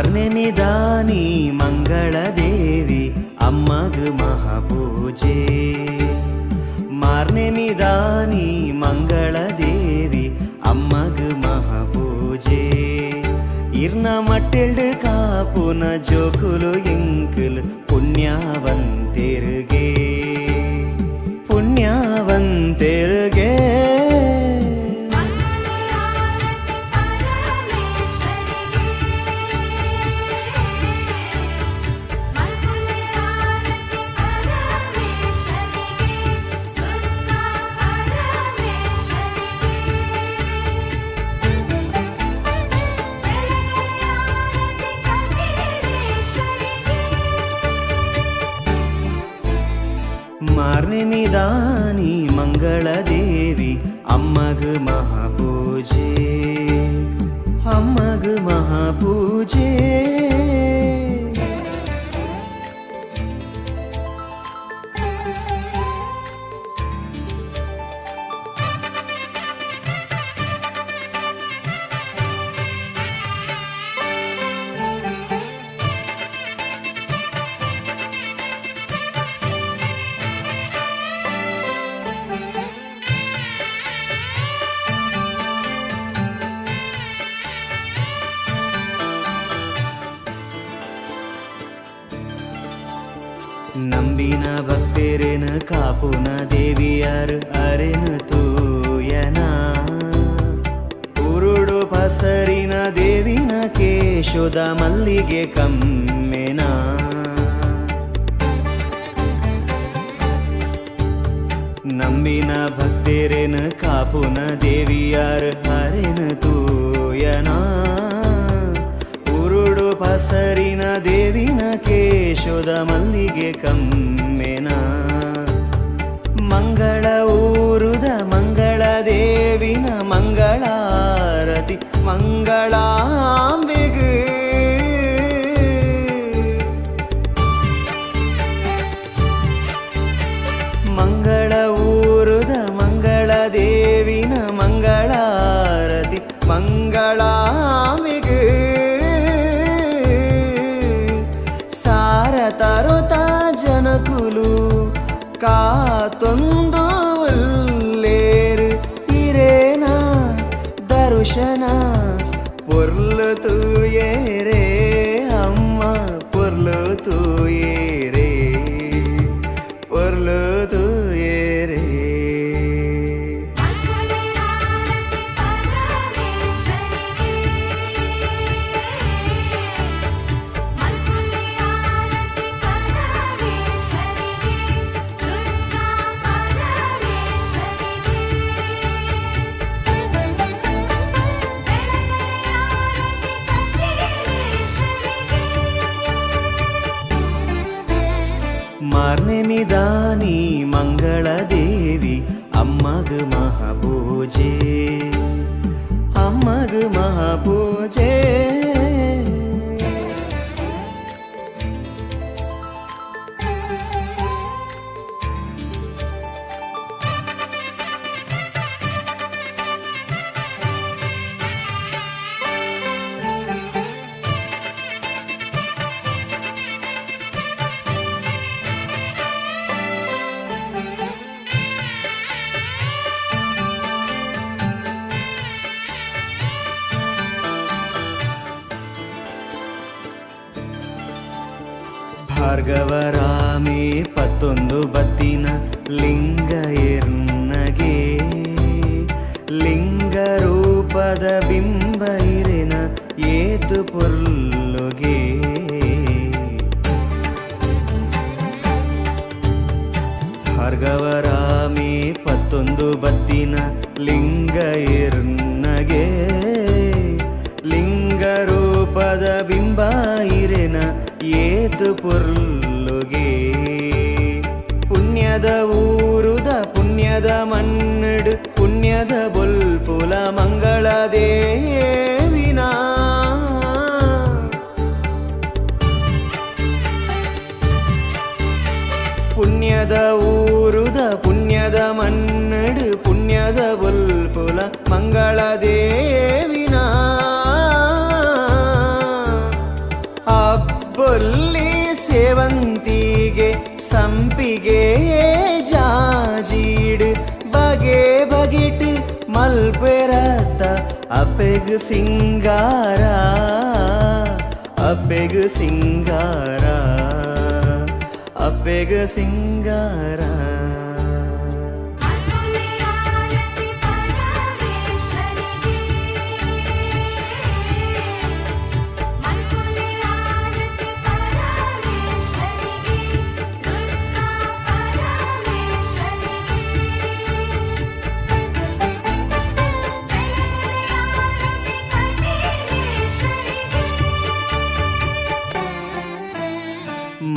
ಮಾರ್ನೆ ಮಿದಾನಿ ಮಂಗಳ ದೇವಿ ಅಮ್ಮಗ್ ಮಹಾಪೂಜೆ. ಮಾರ್ನೆ ಮಿದಾನಿ ಮಂಗಳ ದೇವಿ ಅಮ್ಮಗ್ ಮಹಾಪೂಜೆ. ಇರ್ನ ಮಟ್ಟೆಲ್ಡು ಕಾಪುನ ಜೋಕುಲು ಎಂಕುಲು ಪುಣ್ಯವಂತೆರುಗೆ ಪುಣ್ಯವಂತೆರುಗೆ. ಮಾರ್ನೆ ಮಿದಾನಿ ಮಂಗಳ ದೇವಿ ಅಮ್ಮಗ್ ಮಹಾಪೂಜೆ ಅಮ್ಮಗ್ ಮಹಾಪೂಜೆ. ನಂಬಿನ ಭಕ್ತರೇನ ಕಾಪುನ ದೇವಿಯರು ಅರೆನ ತೂಯನ. ಉರುಡು ಪಸರಿನ ದೇವಿನ ಕೇಶೋದ ಮಲ್ಲಿಗೆ ಕಮ್ಮೆನ. ನಂಬಿನ ಭಕ್ತರೇನ ಕಾಪುನ ದೇವಿಯರು ಅರೆನ ತೂಯನ. ಉರುಡು ಪಸರಿನ ದೇವಿನ ಕೇಶೋದ ಮಲ್ಲಿಗೆ ಕಮ್ಮೆನ. ಮಂಗಳ ಊರುದ ಮಂಗಳ ದೇವಿನ ಮಂಗಳಾರತಿ ಮಂಗಳಾಂಬೆಗೆ. ಮಂಗಳ ಊರುದ ಮಂಗಳ ದೇವಿನ ಮಂಗಳಾರತಿ ಮಂಗಳಾಂಬೆಗೆ. ತರೋತ ಜನಕುಲು ಕಾತೊಂದು ಉಲ್ಲೇರು ಇರೇನ ದರ್ಶನ ಪೊರ್ಲು ತೂಯೇರೇ ಅಮ್ಮ ಪೊರ್ಲು ತೂಯೇರೇ ಪೊರ್ಲು ತೂಯೇರೇ. ಮಾರ್ನೆ ಮಿದಾನಿ ಮಂಗಳ ದೇವಿ ಅಮ್ಮಗ್ ಮಹಾಪೂಜೆ ಅಮ್ಮಗ್ ಮಹಾಪೂಜೆ. ಭಾರ್ಗವರಾಮೆ ಪತ್ತೊಂದು ಬತ್ತಿನ ಲಿಂಗ ಇರ್ನಗೆ. ಲಿಂಗ ರೂಪದ ಬಿಂಬ ಇರೆನ ಏತು ಪೊರ್ಲುಗೆ. ಭಾರ್ಗವರಾಮೆ ಪತ್ತೊಂದು ಬತ್ತಿನ ಲಿಂಗ ಇರ್ನಗೆ. ಲಿಂಗ ರೂಪದ ಬಿಂಬ ಇರೆನ ಏತು ಪೊರ್ಲುಗೆ. ಪುಣ್ಯದ ಊರುದ ಪುಣ್ಯದ ಮನ್ನಡು ಪುಣ್ಯದ ಬೊಲ್ಪುಲ ಮಂಗಳ ದೇವಿನ. ಪುಣ್ಯದ ಊರುದ ಪುಣ್ಯದ ಮನ್ನಡು ಪುಣ್ಯದ ಬೊಲ್ಪುಲ ಮಂಗಳ ದೇವಿನ. ಮಲ್ಪೆರತ್ತ ಅಪ್ಪೆಗ್ ಸಿಂಗಾರ ಅಪ್ಪೆಗ್ ಸಿಂಗಾರ ಅಪ್ಪೆಗ್ ಸಿಂಗಾರ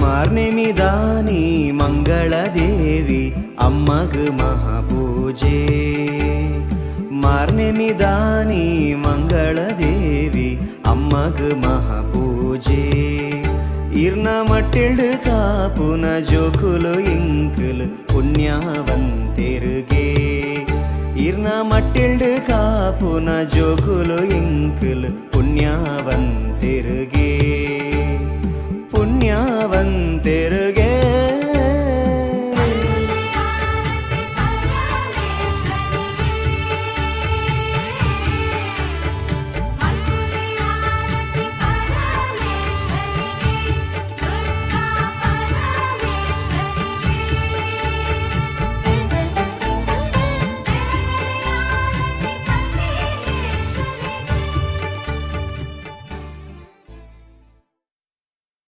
ಮಾರ್ನೆಮಿದಾನಿ ಮಂಗಳದೇವಿ ಅಮ್ಮಗ್ ಮಹಾಪೂಜೆ ಮಾರ್ನೆಮಿದಾನಿ ಮಂಗಳದೇವಿ ಅಮ್ಮಗ್ ಮಹಾಪೂಜೆ ಇರ್ನ ಮಟ್ಟಿಲ್ಡ್ ಕಾಪುನ ಜೋಕುಲು ಇಂಕುಲು ಪುಣ್ಯವಂತಿರುಗೆ ಇರ್ನ ಮಟ್ಟಿಲ್ಡ್ ಕಾಪುನ ಜೋಕುಲು ಇಂಕುಲು ಪುಣ್ಯವಂತಿರುಗೆ ಪುಣ್ಯವಂತಿರುಗೆ